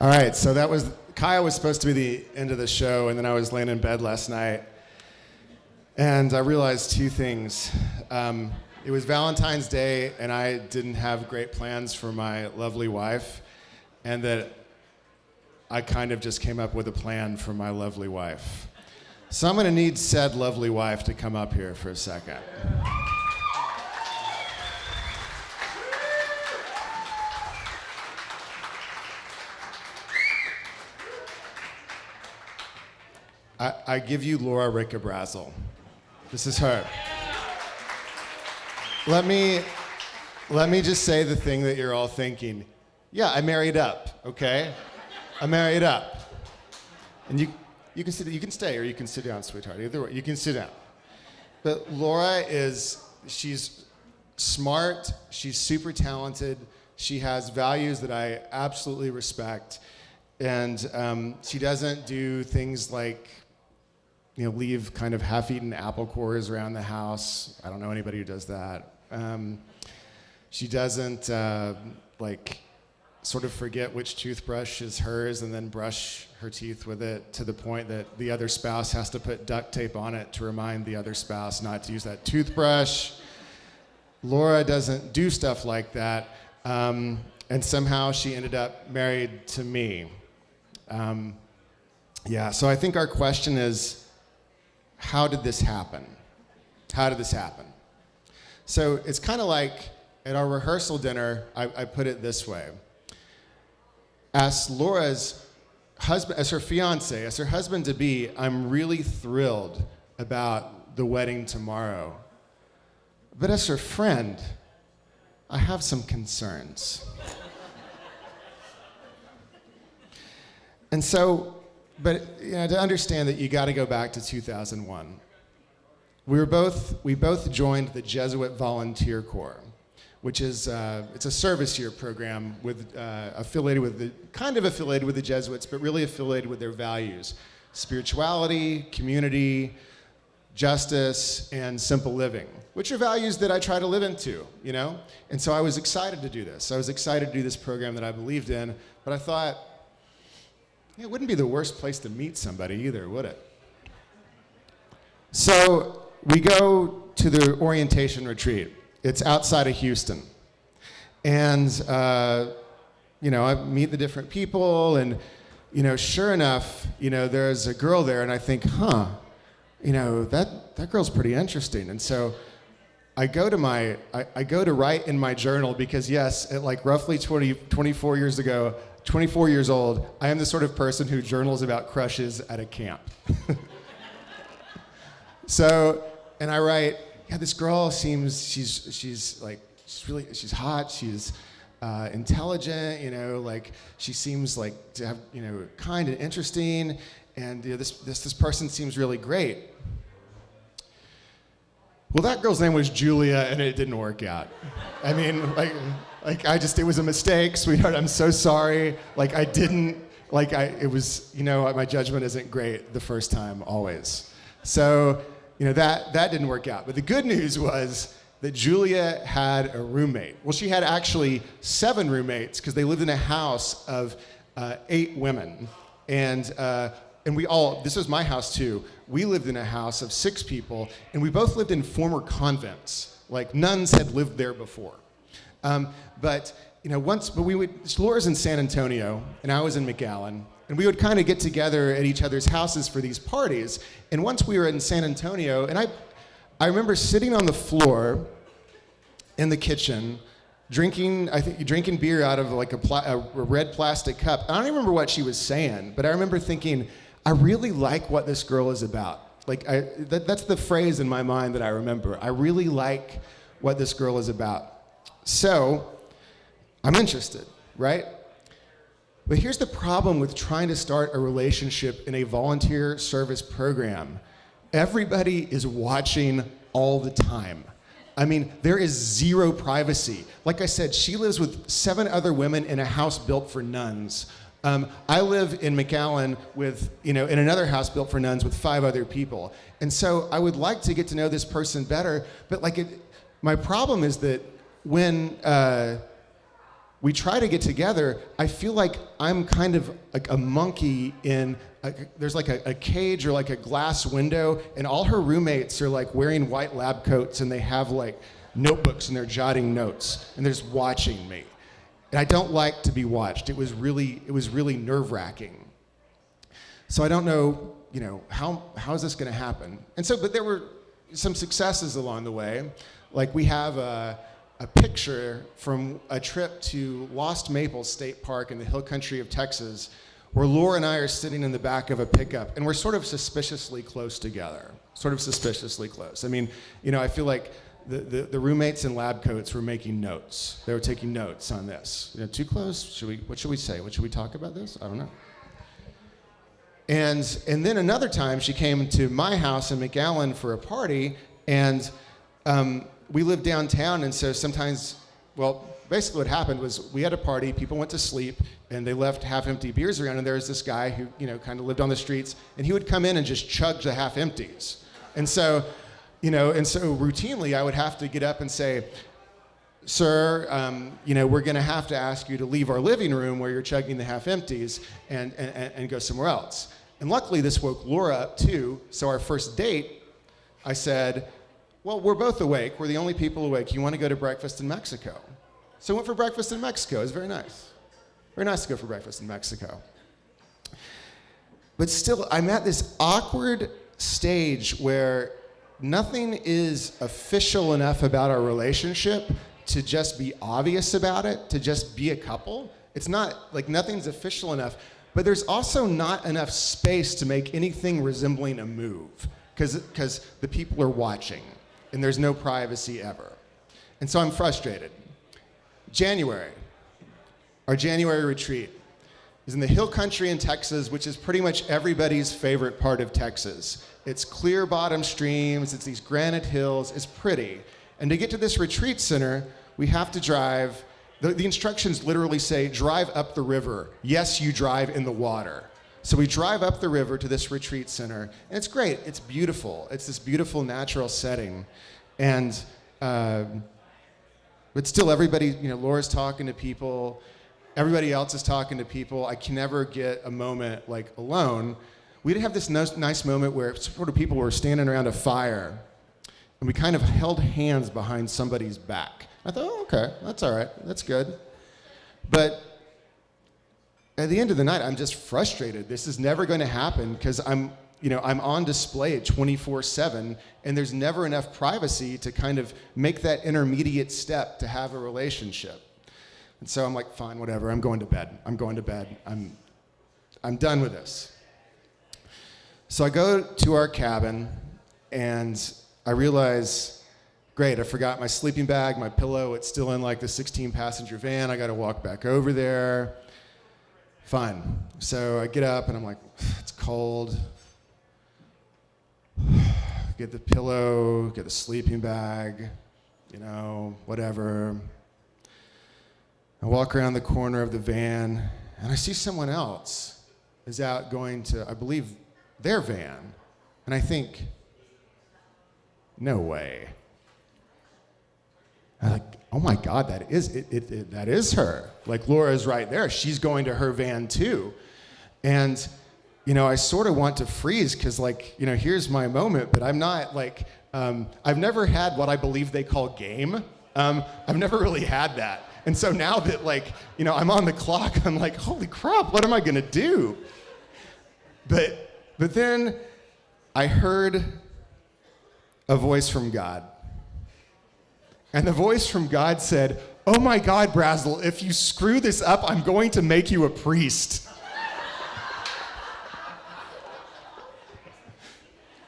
All right, so that was, Kaya was supposed to be the end of the show, and then I was laying in bed last night, and I realized two things. It was Valentine's Day, and I didn't have great plans for my lovely wife, and that I kind of just came up with a plan for my lovely wife. So I'm gonna need said lovely wife to come up here for a second. I give you Laura Rickabrazel. This is her. Let me just say the thing that you're all thinking. Yeah, I married up, okay? I married up. And you can sit, you can stay or you can sit down, sweetheart. Either way, you can sit down. But Laura she's smart, she's super talented, she has values that I absolutely respect, and she doesn't do things like leave kind of half-eaten apple cores around the house. I don't know anybody who does that. She doesn't sort of forget which toothbrush is hers and then brush her teeth with it to the point that the other spouse has to put duct tape on it to remind the other spouse not to use that toothbrush. Laura doesn't do stuff like that, and somehow she ended up married to me. So I think our question is, how did this happen? How did this happen? So it's kind of like at our rehearsal dinner, I put it this way. As Laura's husband, as her fiance, as her husband-to-be, I'm really thrilled about the wedding tomorrow. But as her friend, I have some concerns. And so, but to understand that you got to go back to 2001. We both joined the Jesuit Volunteer Corps, which is it's a service year program affiliated with the Jesuits, but really affiliated with their values: spirituality, community, justice, and simple living, which are values that I try to live into, And so I was excited to do this. I was excited to do this program that I believed in, but I thought, it wouldn't be the worst place to meet somebody either, would it? So we go to the orientation retreat. It's outside of Houston. And, I meet the different people, and, sure enough, there's a girl there, and I think, that girl's pretty interesting. And so I go to write in my journal because, yes, at like roughly 24 years old, I am the sort of person who journals about crushes at a camp. So, and I write, this girl seems, she's hot, she's intelligent, she seems like to have, kind and interesting, and this person seems really great. Well, that girl's name was Julia, and it didn't work out. I mean, it was a mistake, sweetheart, I'm so sorry. My judgment isn't great the first time, always. So, that didn't work out. But the good news was that Julia had a roommate. Well, she had actually 7 roommates, because they lived in a house of 8 women. And this was my house too. We lived in a house of 6 people, and we both lived in former convents. Like nuns had lived there before. Laura's in San Antonio, and I was in McAllen, and we would kind of get together at each other's houses for these parties. And once we were in San Antonio, and I remember sitting on the floor in the kitchen, drinking beer out of a red plastic cup. I don't even remember what she was saying, but I remember thinking, I really like what this girl is about. That's the phrase in my mind that I remember. I really like what this girl is about. So, I'm interested, right? But here's the problem with trying to start a relationship in a volunteer service program. Everybody is watching all the time. I mean, there is zero privacy. Like I said, she lives with 7 other women in a house built for nuns. I live in McAllen in another house built for nuns with 5 other people. And so I would like to get to know this person better, but my problem is that when we try to get together, I feel like I'm kind of like a monkey in, there's like a cage or like a glass window, and all her roommates are like wearing white lab coats, and they have like notebooks, and they're jotting notes, and they're just watching me. And I don't like to be watched. It was really nerve-wracking. So I don't know, how is this gonna happen? And so, but there were some successes along the way. Like we have a picture from a trip to Lost Maples State Park in the hill country of Texas, where Laura and I are sitting in the back of a pickup, and we're sort of suspiciously close together. Sort of suspiciously close. I mean, I feel like the roommates in lab coats were making notes. They were taking notes on this. Too close? What should we say? What should we talk about this? I don't know. And then another time she came to my house in McAllen for a party, and we lived downtown, and so sometimes, basically what happened was we had a party, people went to sleep, and they left half-empty beers around, and there was this guy who, kind of lived on the streets, and he would come in and just chug the half-empties. And so, routinely I would have to get up and say, sir, we're gonna have to ask you to leave our living room where you're chugging the half-empties and go somewhere else. And luckily this woke Laura up too, so our first date, I said, well, we're both awake. We're the only people awake. You want to go to breakfast in Mexico? So we went for breakfast in Mexico. It was very nice. Very nice to go for breakfast in Mexico. But still, I'm at this awkward stage where nothing is official enough about our relationship to just be obvious about it, to just be a couple. It's not, like nothing's official enough, but there's also not enough space to make anything resembling a move, because the people are watching. And there's no privacy ever. And so I'm frustrated. Our January retreat is in the hill country in Texas, which is pretty much everybody's favorite part of Texas. It's clear bottom streams, it's these granite hills, it's pretty. And to get to this retreat center, we have to drive, the instructions literally say, drive up the river. Yes, you drive in the water. So we drive up the river to this retreat center, and it's great, it's beautiful. It's this beautiful natural setting. And, but still everybody, Laura's talking to people, everybody else is talking to people. I can never get a moment like alone. We did have this nice moment where sort of people were standing around a fire, and we kind of held hands behind somebody's back. I thought, oh, okay, that's all right, that's good. But at the end of the night, I'm just frustrated. This is never going to happen because I'm on display at 24/7, and there's never enough privacy to kind of make that intermediate step to have a relationship. And so I'm like, fine, whatever. I'm going to bed. I'm done with this. So I go to our cabin, and I realize, great, I forgot my sleeping bag, my pillow. It's still in like the 16-passenger van. I got to walk back over there. Fine. So I get up and I'm like, it's cold. Get the pillow, get the sleeping bag, whatever. I walk around the corner of the van and I see someone else is out going to, I believe, their van. And I think, no way. I'm like, oh my God, that is her. Like Laura's right there. She's going to her van too. And, I sort of want to freeze because here's my moment, but I'm not I've never had what I believe they call game. I've never really had that. And so now that I'm on the clock, I'm like, holy crap, what am I gonna do? But then I heard a voice from God. And the voice from God said, oh my God, Brazel, if you screw this up, I'm going to make you a priest.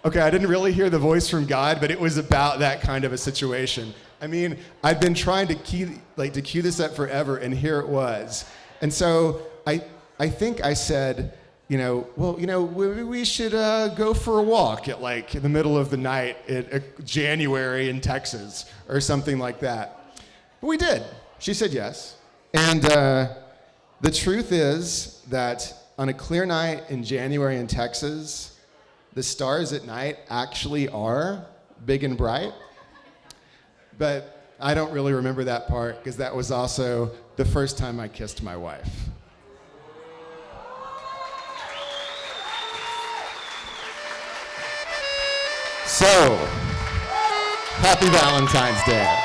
Okay, I didn't really hear the voice from God, but it was about that kind of a situation. I mean, I've been trying to cue this up forever, and here it was. And so I think I said, we should go for a walk at in the middle of the night in January in Texas or something like that. But we did. She said yes. And the truth is that on a clear night in January in Texas, the stars at night actually are big and bright. But I don't really remember that part because that was also the first time I kissed my wife. So, happy Valentine's Day.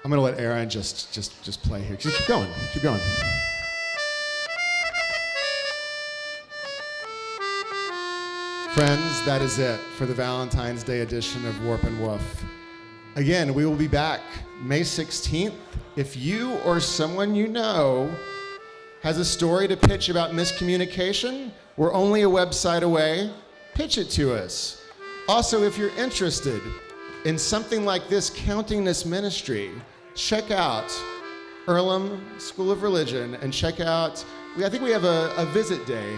I'm gonna let Aaron just play here. Just keep going, keep going. Friends, that is it for the Valentine's Day edition of Warp and Woof. Again, we will be back May 16th. If you or someone you know has a story to pitch about miscommunication, we're only a website away. Pitch it to us. Also, if you're interested in something like this, counting this ministry, check out Earlham School of Religion and check out, I think we have a visit day,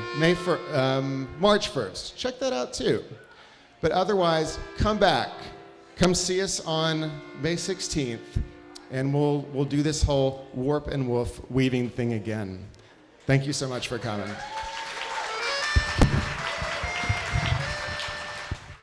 March 1st. Check that out too. But otherwise, come back. Come see us on May 16th, and we'll do this whole Warp and Woof weaving thing again. Thank you so much for coming.